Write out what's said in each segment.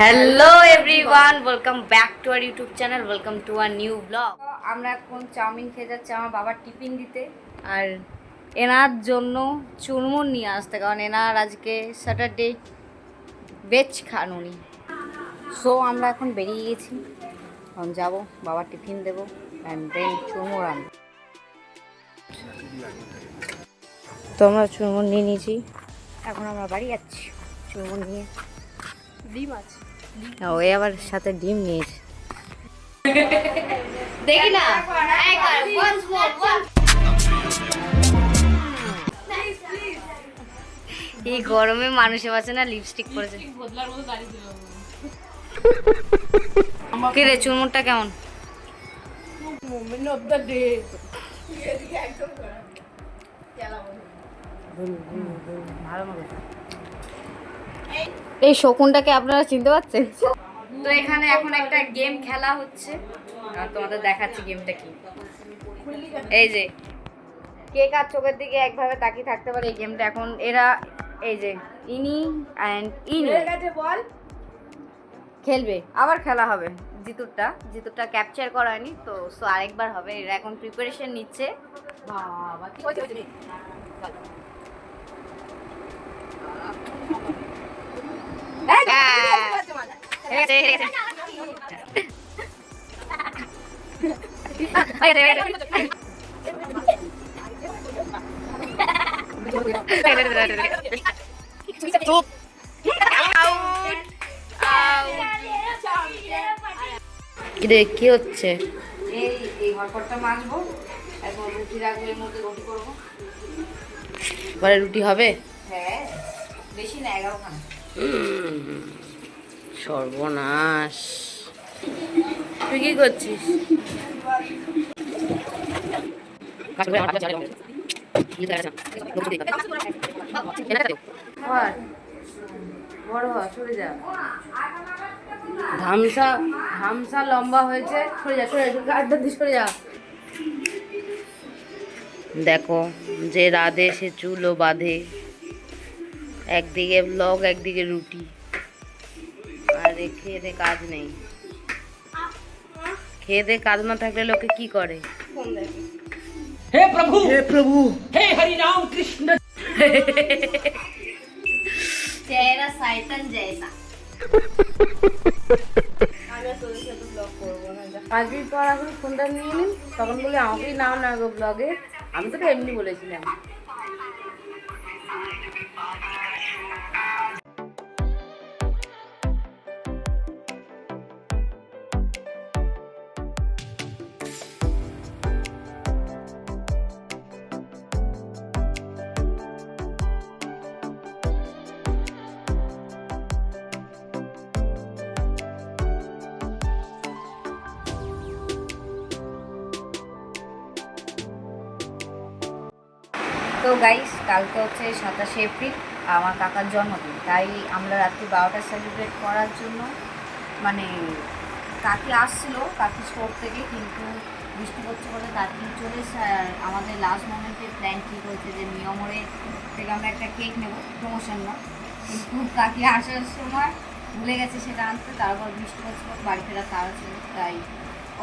Hello everyone, welcome back to our YouTube channel, welcome to our new blog. আমরা এখন chowmein খেয়ে যাচ্ছি আমার বাবার টিফিন দিতে, আর এনার জন্য চুরমুর নিয়ে আসতে, কারণ এনার আজকে স্যাটারডে ভেজ খান উনি। সো আমরা এখন বেরিয়ে গেছি, এখন যাবো বাবার টিফিন দেবো অ্যান্ড দেন চুরমুর আনবো। তো আমরা চুরমুর নিয়ে নিয়েছি, এখন আমরা বাড়ি যাচ্ছি চুরমুর নিয়ে। ডিম আছে, ও আবার সাথে ডিম নিয়েছে, দেখি না। এই গরমে মানুষের বাসে না লিপস্টিক পরেছে। কে রে, চুরমুরটা কেমন? এই শকুনটাকে আপনারা চিনতে পারছেন? তো এখানে এখন একটা গেম খেলা হচ্ছে, তোমাদের দেখাচ্ছি গেমটা কি। এই যে কে কার চোখের দিকে একভাবে তাকিয়ে থাকতে পারে, এই গেমটা এখন এরা, এই যে ইনি অ্যান্ড ইনি বল খেলবে, আবার খেলা হবে। জিতুরটা ক্যাপচার করা হয়নি তো, সো আরেকবার হবে। এরা এখন প্রিপারেশন নিচ্ছে। বাবা কি হয়েছে? কি হচ্ছে? এই হটপটটা মাজবো, এখন রুটি রাখবো, এর মধ্যে রুটি করবো। এবারে রুটি হবে? হ্যাঁ, বেশি না, 11খানা। সর্বনাশ, তুই কি করছিস? ধামসা লম্বা হয়েছে, সরে যা, সরে যা। দেখো, যে রাধে সে চুলও বাঁধে, একদিকে ব্লগ একদিকে রুটি, আর খেয়ে দে কাজ নেই। খেয়ে দে কাজ না থাকলে লোকে কি করে? हे प्रभु हे हरि राम कृष्ण। চেহারা শয়তান জैसा। আজকে পর এখন ফোনটা নিয়ে নিন, তখন বলে আমাকেই নাও না গো ব্লগে। আমি তো এমনি বলেছিলাম। তো গাইস, কালকে হচ্ছে 27শে এপ্রিল, আমার কাকার জন্মদিন। তাই আমরা রাত্রি 12টা সেলিব্রেট করার জন্য, মানে কাকি আসছিল কাকি স্টোর থেকে, কিন্তু বৃষ্টি পড়ছে বলে কাকি চলে এসে, আর আমাদের লাস্ট মোমেন্টে প্ল্যান ঠিক হয়েছে যে মিয়ামোড়ে থেকে আমরা একটা কেক নেব, প্রমোশন না, কিন্তু কাকি আসার সময় ভুলে গেছে সেটা আনতে। তারপর বৃষ্টি পড়ছে, বাড়ি ফেরার তারা ছিল, তাই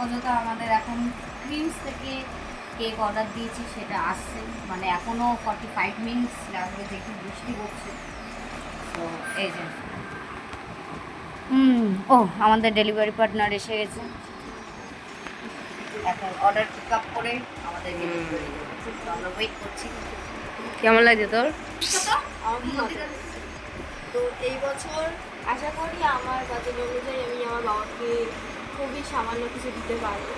অযথা আমাদের এখন ক্রিমস থেকে কেক অর্ডার দিয়েছি, সেটা আসছে, মানে এখনও 45 মিনিটস লাগবে, দেখি বৃষ্টি পড়ছে। তো এই যে ও আমাদের ডেলিভারি পার্টনার এসে গেছে, এখন অর্ডার পিক আপ করে আমাদের আমরা ওয়েট করছি। কেমন লাগছে তোর? তো এই বছর আশা করি আমার বাজেট অনুযায়ী আমি আমার বাবাকে খুবই সামান্য কিছু দিতে পারবো,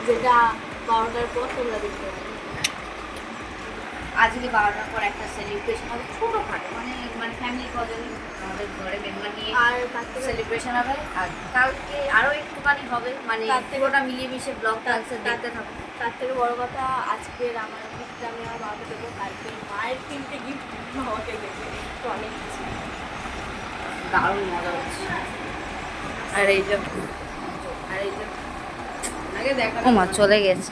যেটা 12টার পর তোমরা দেখতে পাবে। আজকে 12টার পর একটা সেলিব্রেশন হবে, ছোটোখাটো, মানে ফ্যামিলি কজনে আমাদের ঘরে মেম্বার নিয়ে, আর সেলিব্রেশন হবে। আর কালকে আরও একটুখানি হবে, মানে পুরোটা মিলিয়ে মিশে ব্লগটা আছে, দেখতে থাকো। তার থেকে বড় কথা, আজকের আমার গিফটটা আমি আমার বাবাকে দেবো, কালকে মায়ের 3টে গিফট বাবাকে দেবে, তো অনেক কিছু দারুণ মজা হচ্ছে। আর এই যে ও মা চলে গেছে।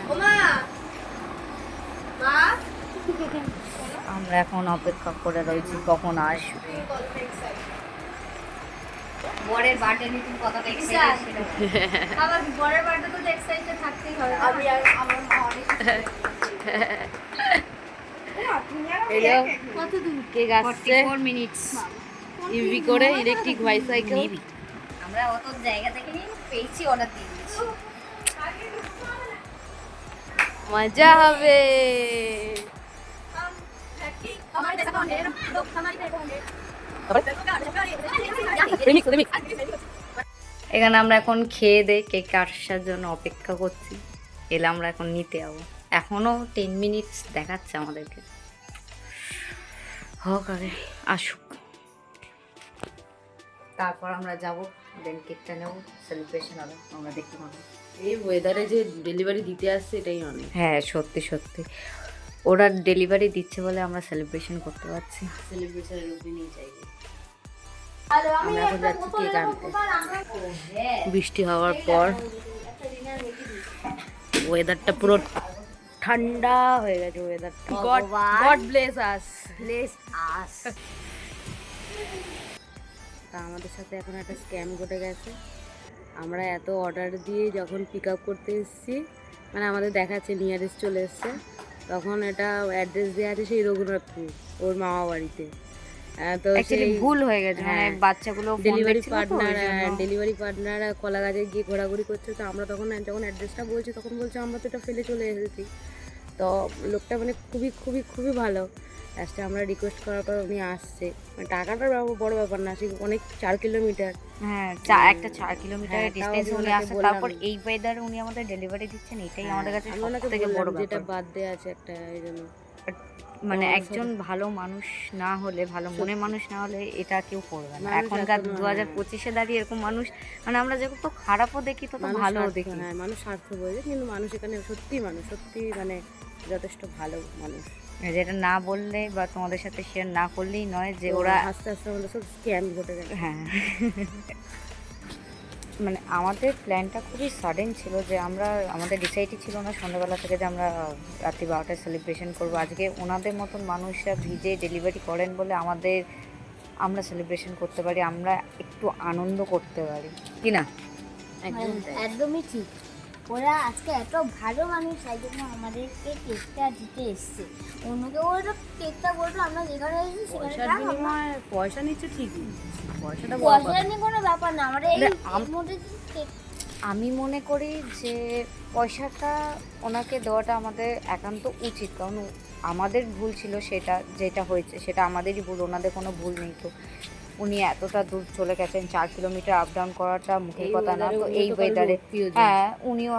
আমরা এখন অপেক্ষা করে রয়েছি কখন আসবে। বরের বার্থডে নিয়ে তুমি কতটা এক্সাইটেড ছিল? আবার বরের বার্থডে তো এক্সাইটেড থাকতেই হবে। আমি আর আমার মা অনেক কত দূর কেক আসছে 44 মিনিটস ইভি করে ইলেকট্রিক বাইসাইকেল। নেবি আমরা অত জায়গা থেকে পেয়েছি অর্ডার দিয়ে দিয়েছি। মজা হবে। এখানে আমরা এখন খেয়ে দিয়ে কেক আসার জন্য অপেক্ষা করছি। এলে আমরা এখন নিতে যাবো। এখনো 10 মিনিটস দেখাচ্ছে আমাদেরকে। হোক আগে আসুক, তারপর আমরা যাব, দেন কেকটা নেব, সেলিব্রেশন হবে, আমরা দেখতে পাবো। এই ওয়েদারে যে ডেলিভারি দিতে আসছে এটাই অনেক। হ্যাঁ সত্যি সত্যি ওরা ডেলিভারি দিচ্ছে বলে আমরা সেলিব্রেশন করতে পারছি। সেলিব্রেশনের রূপে নিয়ে যাই। আমরা এখন যাচ্ছি কেক আনতে। বৃষ্টি হওয়ার পর ওয়েদারটা পুরো ঠান্ডা হয়ে গেছে। ওয়েদারটা গড ব্লেস আস। তা আমাদের সাথে এখন একটা স্ক্যাম ঘটে গেছে। আমরা এত অর্ডার দিয়ে যখন পিক আপ করতে এসেছি, মানে আমাদের দেখাচ্ছে নিয়ারেস্ট চলে এসছে, তখন এটা অ্যাড্রেস দেওয়া আছে সেই রঘুনাথপুর, ওর মামা বাড়িতে। তো অ্যাকচুয়ালি ভুল হয়ে গেছে, মানে হ্যাঁ, বাচ্চাগুলো ডেলিভারি পার্টনার কলা গাছে গিয়ে ঘোরাঘুরি করছে। তো আমরা তখন যখন অ্যাড্রেসটা বলছি তখন বলছে আমরা তো এটা ফেলে চলে এসেছি। তো লোকটা মানে খুবই খুবই খুবই ভালো। লাস্টে আমরা রিকোয়েস্ট করার পর উনি আসছে। মানে টাকাটার বড় ব্যাপার না, সে অনেক 4 কিলোমিটার। হ্যাঁ একটা 4 কিলোমিটার হ্যাঁ, ডিসটেন্স তাও উনি ওনাকে আসছে, বললাম। তারপর এই ওয়েদারে উনি আমাদের ডেলিভারি দিচ্ছেন, এটাই আমাদের কাছে আমি ওনাকে সবথেকে বললাম বড় যেটা ব্যাপার। বার্থডে আছে একটা, এই জন্য মানে আমার একজন ভালো মানুষ না হলে, ভালো মনের মানুষ না হলে এটা কেউ করবে না। মানুষ এখনকার এখনো, 2025-এ দাঁড়িয়ে এরকম মানুষ, মানে আমরা যত খারাপও দেখি তত মানুষ ভালোও স্বার্থ- দেখি। হ্যাঁ, মানুষ স্বার্থ বোঝে, কিন্তু মানুষ এখানে সত্যি মানুষ, সত্যি মানে যথেষ্ট ভালো মানুষ। যেটা না বললে বা তোমাদের সাথে শেয়ার না করলেই নয় যে ওরা আস্তে আস্তে আমাদের সব স্ক্যাম ঘটে গেছে। হ্যাঁ মানে আমাদের প্ল্যানটা খুবই সাডেন ছিল, যে আমরা আমাদের ডিসাইডই ছিল না সন্ধ্যাবেলা থেকে যে আমরা রাত্রি 12টায় সেলিব্রেশন করবো। আজকে ওনাদের মতন মানুষরা ভিজে ডেলিভারি করেন বলে আমরা সেলিব্রেশন করতে পারি, আমরা একটু আনন্দ করতে পারি, কি না? একদম তাই। একদমই ঠিক। ওরা আজকে এত ভালো মানুষ, তাই জন্য আমাদেরকে কেকটা দিতে এসছে। অন্যকে ওরা কেকটা বললো আমরা যেখানে এসেছি সেখানে পয়সার থাক, আমরা- বিনিময়ে পয়সা নিচ্ছে ঠিকই, পয়সাটা বড় পয়সা কথা। নিয়ে কোনো ব্যাপার না, আমরা এই এর মধ্যে কেক আমি মনে করি যে পয়সাটা ওনাকে দেওয়াটা আমাদের একান্ত উচিত, কারণ আমাদের ভুল ছিল, যেটা হয়েছে সেটা আমাদেরই ভুল, ওনাদের কোনো ভুল নেই। তো উনি এতটা দূর চলে গেছেন, 4 কিলোমিটার আপ ডাউন করাটা মুখের এই কথা না। weather-এ তো উনি এই তো কারোর ওয়েদারে প্রিয়জন। হ্যাঁ উনিও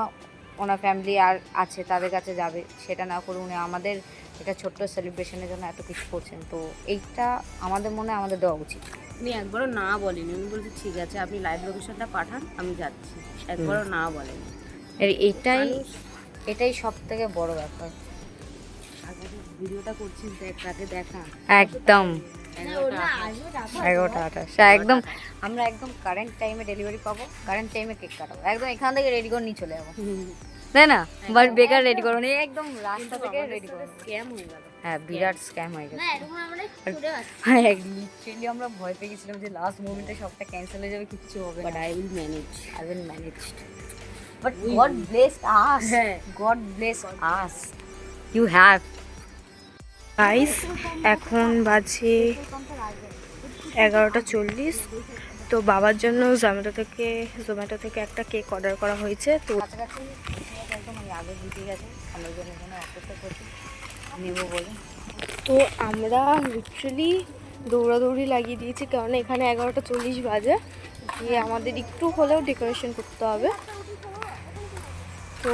ওনার ফ্যামিলি আর আছে তাদের কাছে যাবে, সেটা না করে উনি আমাদের এটা ছোট্ট সেলিব্রেশনের জন্য এত কিছু করছেন। তো এইটা আমাদের মনে হয় আমাদের দেওয়া উচিত। উনি একবারও না বলেনি, উনি বলছে ঠিক আছে আপনি লাইভ লোকেশনটা পাঠান আমি যাচ্ছি, একবারও না বলেনি। এটাই সব থেকে বড় ব্যাপার। আগে ভিডিওটা করছিস দেখ, তাকে দেখা একদম ওরা আসবে তারপর 11টা একদম আমরা একদম কারেন্ট টাইমে ডেলিভারি পাবো, কারেন্ট টাইমে কেক কাটাবো, একদম এখান থেকে রেডি করে নিয়ে চলে যাবো, তাই না? বাট বেকার রেডি করো নি, একদম রাস্তা থেকে রেডি করো। স্ক্যাম হয়ে গেল। হ্যাঁ বিরাট স্ক্যাম হয়ে না গেছে। এরকম আমরা ছুটে আসছি। হ্যাঁ লিটারালি আমরা ভয় পেয়ে গেছিলাম যে লাস্ট মোমেন্টে সবটা ক্যান্সেল হয়ে যাবে, কিছু হবে বাট না। I will manage. I will manage. But God blessed us. হ্যাঁ। God bless us. You have. Guys এখন বাজে 11:40। তো বাবার জন্য জোম্যাটো থেকে একটা কেক অর্ডার করা হয়েছে। তো কাছাকাছি একদম আমি আগে বুঝে গেছি, আমরা জন্য অপেক্ষা করছি নেবো বলে। তো আমরা লিটারালি দৌড়াদৌড়ি লাগিয়ে দিয়েছি, কারণ এখানে 11:40 বাজে, গিয়ে আমাদের একটু হলেও ডেকোরেশন করতে হবে। তো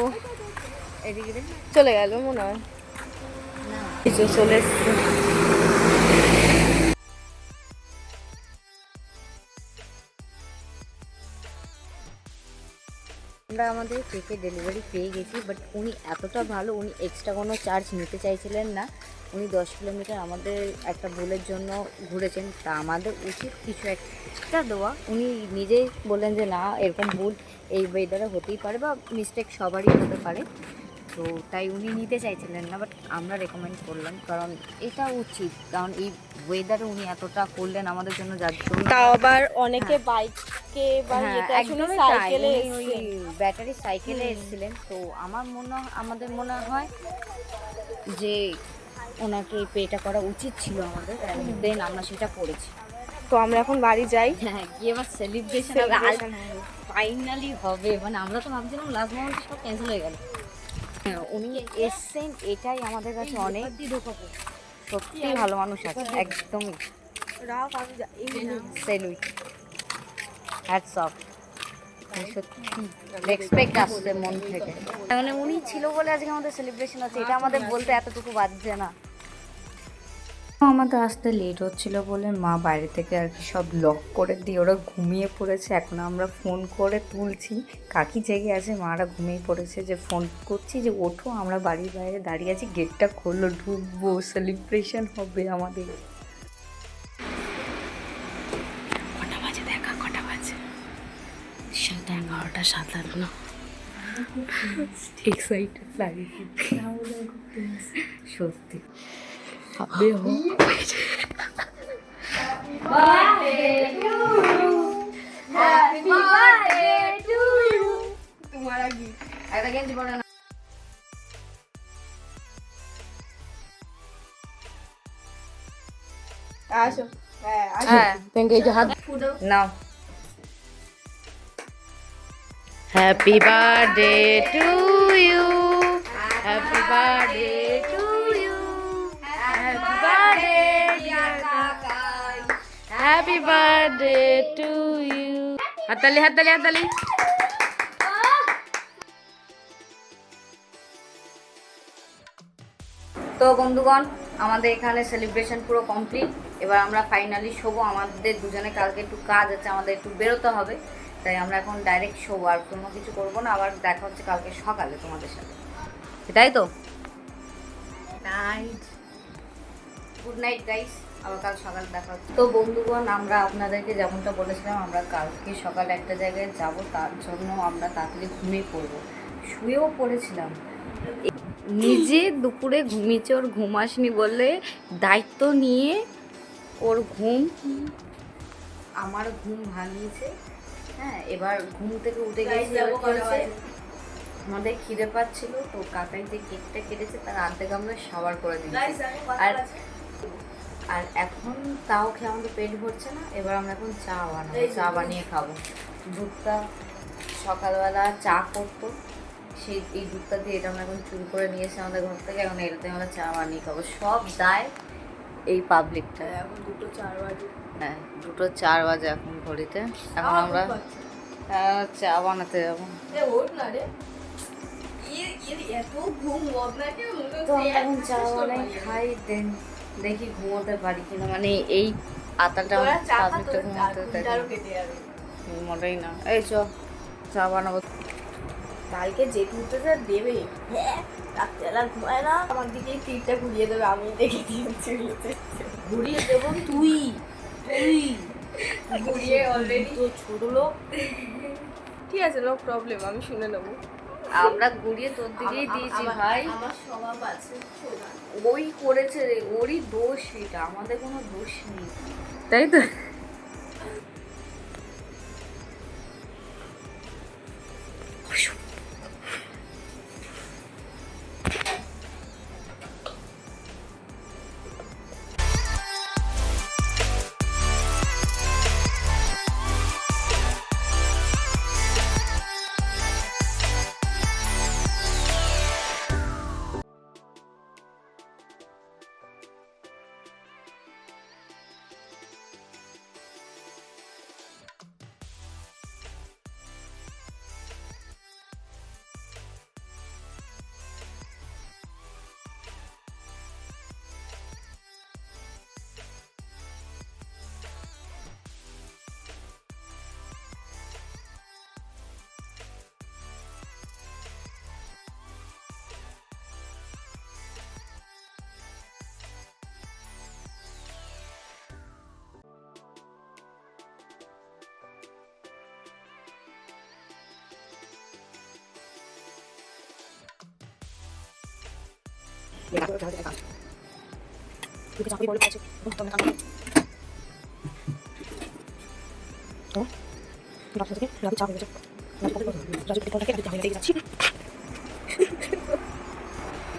এদিকে দেখ। চলে গেল মনে হয়, এই যে চলে এসছে। আমরা আমাদের কেকে ডেলিভারি পেয়ে গেছি, বাট উনি এতটা ভালো, উনি এক্সট্রা কোনো চার্জ নিতে চাইছিলেন না। উনি 10 কিলোমিটার আমাদের একটা ভুলের জন্য ঘুরেছেন, তা আমাদের উচিত কিছু একটা দেওয়া। উনি নিজেই বললেন যে না এরকম ভুল এই ওয়েদারে হতেই পারে, বা মিস্টেক সবারই হতে পারে। তো তাই উনি নিতে চাইছিলেন না, বাট আমরা রেকমেন্ড করলাম, কারণ এটা উচিত, কারণ এই ওয়েদারে উনি এতটা করলেন আমাদের জন্য, যার জন্য তাও আবার অনেকে বাইকে বা হ্যাঁ, ইয়েতে আসলে একদমই তাই। সাইকেলে উনি ওই ব্যাটারি সাইকেলে এসেছিলেন। তো আমাদের মনে হয় যে ওনাকে পেটা করা উচিত ছিল আমাদের, দেন আমরা সেটা করেছি। তো আমরা এখন বাড়ি যাই। হ্যাঁ, গিয়ে এবার সেলিব্রেশন ফাইনালি হবে। মানে আমরা তো ভাবছিলাম লাস্ট মোমেন্টে সব ক্যান্সেল হয়ে গেল। হ্যাঁ, উনি এসছেন, এটাই আমাদের কাছে অনেক সত্যি ভালো মানুষ আছে, একদমই সেলুট, হ্যাটস অফ। সত্যি রেসপেক্ট আসছে মন থেকে, মানে উনি ছিল বলে আজকে আমাদের সেলিব্রেশন আছে, এটা আমাদের বলতে এতটুকু বাজছে না। আমাদের আসতে লেট হচ্ছিল বলে মা বাইরে থেকে আর কি সব লক করে দিয়ে ওরা ঘুমিয়ে পড়েছে। এখন আমরা ফোন করে তুলছি, কাকি জেগে আছে, মারা ঘুমিয়ে পড়েছে, যে ফোন করছি যে ওঠো, আমরা বাড়ির বাইরে দাঁড়িয়ে আছি, গেটটা খুললো, ঢুকবো, সেলিব্রেশন হবে আমাদের। কটা বাজে দেখা, কটা বাজে? 11:57। এক্সাইটেড লাগে সত্যি। হবে একটা গেঞ্জি পরে না। আসো। হ্যাঁ হ্যাঁ, এই যে হাত। নাও। Happy birthday to you, happy birthday to you, happy birthday dear কাকাই, হ্যাপি বার্থডে টু ইউ। হাততালি হাততালি হাততালি। তো বন্ধুগণ, আমাদের এখানে সেলিব্রেশন পুরো কমপ্লিট। এবার আমরা ফাইনালি শোবো। আমাদের দুজনে কালকে একটু কাজ আছে, আমাদের একটু বেরোতে হবে, তাই আমরা এখন ডাইরেক্ট শোবো, আর কোনো কিছু করবো না। আবার দেখা হচ্ছে কালকে সকালে তোমাদের সাথে, তাই তো? নাইট, গুড নাইট গাইস, আবার কাল সকালে দেখা হচ্ছে। তো বন্ধুগণ, আমরা আপনাদেরকে যেমনটা বলেছিলাম, আমরা কালকে সকালে একটা জায়গায় যাব, তার জন্য আমরা তাড়াতাড়ি ঘুমিয়ে পড়বো। শুয়েও পড়েছিলাম, নিজে দুপুরে ঘুমিয়েছে, ওর ঘুম আসেনি বলে দায়িত্ব নিয়ে ওর ঘুম আমার ঘুম ভাঙিয়েছে। হ্যাঁ, এবার ঘুম থেকে উঠে গেছি, আমাদের খিদে পাচ্ছিল, তো কাকাই যে কেকটা কেটেছে তার অর্ধেক আমরা সাবার করে দিয়েছি। আর এখন তাও খেয়ে আমাদের পেট ভরছে না। এবার আমরা এখন চা বানাবো, চা বানিয়ে খাবো। দুধটা সকালবেলা চা করতো, এই দুধটা দিয়ে এটা আমরা এখন চুরি করে নিয়ে এসে আমাদের ঘর থেকে, এখন এটাতে আমরা চা বানিয়ে খাবো। সব দায় এই পাবলিকটা। এখন 2:04 বাজে। হ্যাঁ, 2:04 বাজে এখন ঘড়িতে। এখন আমরা চা বানাতে যাবো। ওঠ না রে, এত ঘুম বদনাকে তো আমরা এখন চা বানাই খাই, দেন দেখি ঘুমোতে পারি কিনা। মানে এই আতাটা পাবলিকটা ঘুমোতে মোটেই না। এই চা বানাবো। কালকে যে টুরটা যা দেবে, হ্যাঁ রাত্রেবেলা ঘুমায় না, আমার দিকে তীরটা ঘুরিয়ে দেবে, আমি দেখে দিয়েছি। ঘুরিয়ে দেবো তুই ঘুরিয়ে অলরেডি তো ছোট লোক। ঠিক আছে, নো প্রবলেম, আমি শুনে নেবো। আমরা ঘুরিয়ে তোর দিকেই দিয়েছি ভাই। আমার স্বভাব আছে, ওই করেছে রে, ওরই দোষ এটা, আমাদের কোনো দোষ নেই, তাই তো?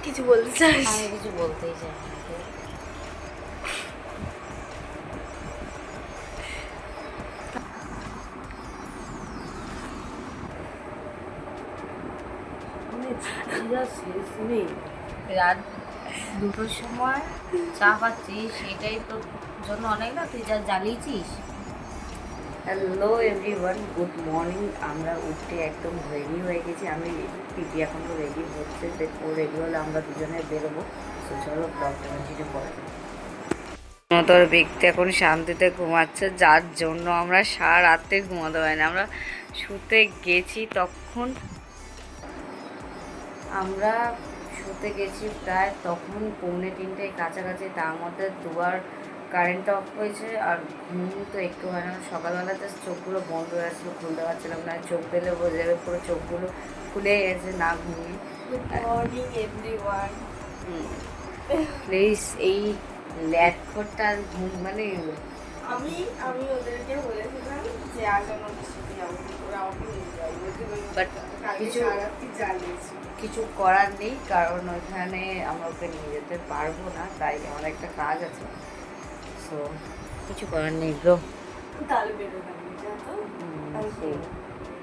কিছু বলতে চাস? আমি কিছু বলতেই চাই না। রাত 2টোর সময় চা পাচ্ছিস, এটাই তোর জন্য অনেক না? তুই যা জ্বালিয়েছিস। Hello everyone, good morning. আমরা উঠে একদম রেডি হয়ে গেছি। আমি পিপি এখনও রেডি হচ্ছে, ও রেডি হলে আমরা দুজনে বেরোবো। তো চলো ব্লগটা কন্টিনিউ করা যাক। তোর ব্যক্তি এখন শান্তিতে ঘুমাচ্ছে, যার জন্য আমরা সারা রাতে ঘুমাতে পারি না। আমরা শুতে গেছি তখন প্রায় তখন 2:45 কাছাকাছি। তার মধ্যে দুবার কারেন্টটা অফ হয়েছে, আর ঘুম তো একটু হয় না। সকালবেলা জাস্ট চোখগুলো বন্ধ হয়ে আসছিলো, খুলতে পারছিলাম না। চোখ দিলে বোঝা যাবে পুরো চোখগুলো খুলে গেছে না ঘুমিয়ে। Good morning everyone. প্লিজ এই ল্যাটখোরটা ঘুম মানে আমি ওদেরকে বলেছিলাম যে আজ আমার বৃষ্টি যাবো, ওরা আমাকে নিয়ে যাবে। বাট কিছু কিছু করার নেই, কারণ ওইখানে আমরা ওকে নিয়ে যেতে পারবো না, তাই আমার একটা কাজ আছে। সো কিছু করার নেই ব্রো। তাহলে বেরোবে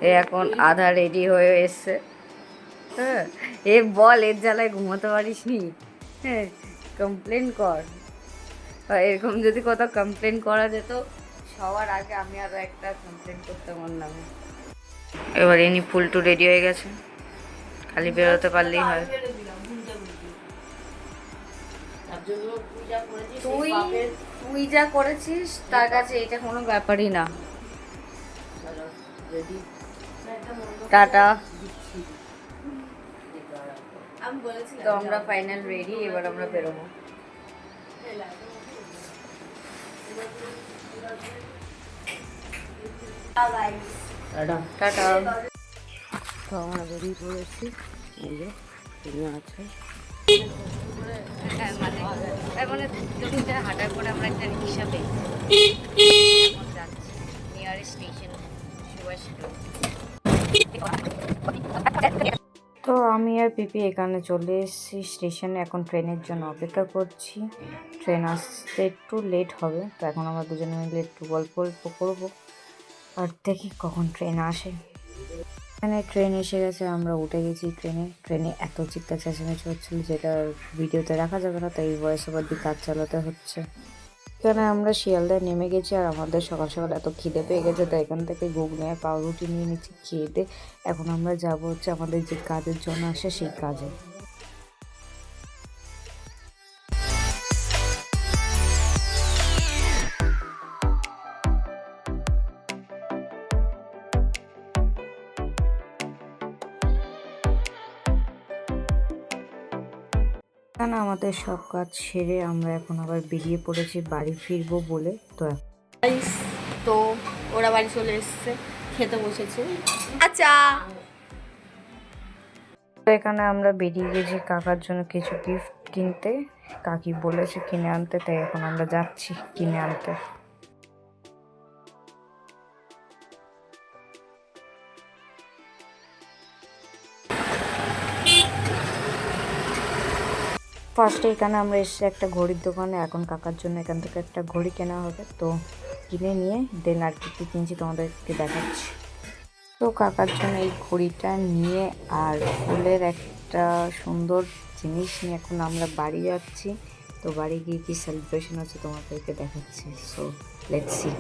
এ এখন আধা রেডি হয়ে এসছে। হ্যাঁ, এ বল এর জ্বালায় ঘুমাতে পারিস নি? হ্যাঁ, কমপ্লেন কর। বা এরকম যদি কোথাও কমপ্লেন করা যেত, সবার আগে আমি আরও একটা কমপ্লেন করতাম ওর নামে। এবার ইনি ফুল টু রেডি হয়ে গেছে, খালি বেরোতে পারলেই হয়। তুই যা করেছিস তার কাছে এটা কোনো ব্যাপারই না। টাটা। আমি বলেছিলাম তো আমরা ফাইনাল রেডি, এবার আমরা বেরোবো। টাটা। তো আমরা বেরিয়ে পড়েছি, এই যে তুমি আছে। মানে কিলোমিটার হাঁটার পরে আমরা একটা রিক্সা পেয়েছি, যাচ্ছি নিয়ারেস্ট স্টেশন সুভাষ রোড। তো আমি আর পিপি এখানে চলে এসেছি স্টেশনে, এখন ট্রেনের জন্য অপেক্ষা করছি। ট্রেন আসতে একটু লেট হবে, তো এখন আমরা দুজনে মিলে একটু গল্প করবো আর দেখি কখন ট্রেন আসে। এখানে ট্রেন এসে গেছে, আমরা উঠে গেছি ট্রেনে এত চিৎকার চেঁচামেচি হচ্ছিল যেটা ভিডিওতে রাখা যাবে না, তাই ভয়েস ওভার দিয়ে কাজ চালাতে হচ্ছে। এখানে আমরা শিয়ালদায় নেমে গেছি, আর আমাদের সকাল সকাল এত খিদে পেয়ে গেছে, তাই এখান থেকে ঘুগনি আর পাউরুটি নিয়ে নিচ্ছি। খেয়ে দিয়ে এখন আমরা যাব হচ্ছে আমাদের যে কাজের জন্য আসে সেই কাজে। এখানে আমাদের সব কাজ সেরে আমরা এখন আবার বেরিয়ে পড়েছি বাড়ি ফিরবো বলে। তো ওরা বাড়ি চলে এসছে, খেতে বসেছে। আচ্ছা, তো এখানে আমরা বেরিয়ে গেছি কাকার জন্য কিছু গিফট কিনতে। কাকি বলেছে কিনে আনতে, তাই এখন আমরা যাচ্ছি কিনে আনতে। ফার্স্টে এখানে আমরা এসেছি একটা ঘড়ির দোকানে, এখন কাকার জন্য এখান থেকে একটা ঘড়ি কেনা হবে। তো কিনে নিয়ে দেন আর কি কিনছি তোমাদেরকে দেখাচ্ছি। তো কাকার জন্য এই ঘড়িটা নিয়ে আর ফুলের একটা সুন্দর জিনিস নিয়ে এখন আমরা বাড়ি যাচ্ছি। তো বাড়ি গিয়ে কি সেলিব্রেশন আছে তোমাদেরকে দেখাচ্ছি। So let's see.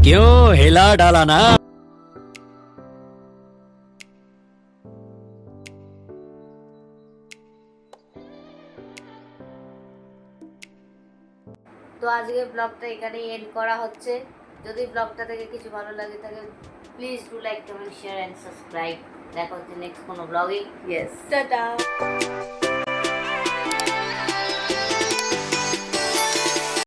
क्यों हिला डाला ना। তো আজকের ব্লগটা এখানেই এন্ড করা হচ্ছে। যদি ব্লগটা থেকে কিছু ভালো লাগে থাকে please do like comment share and subscribe. দেখা হচ্ছে নেক্সট কোনো ব্লগে। টাটা।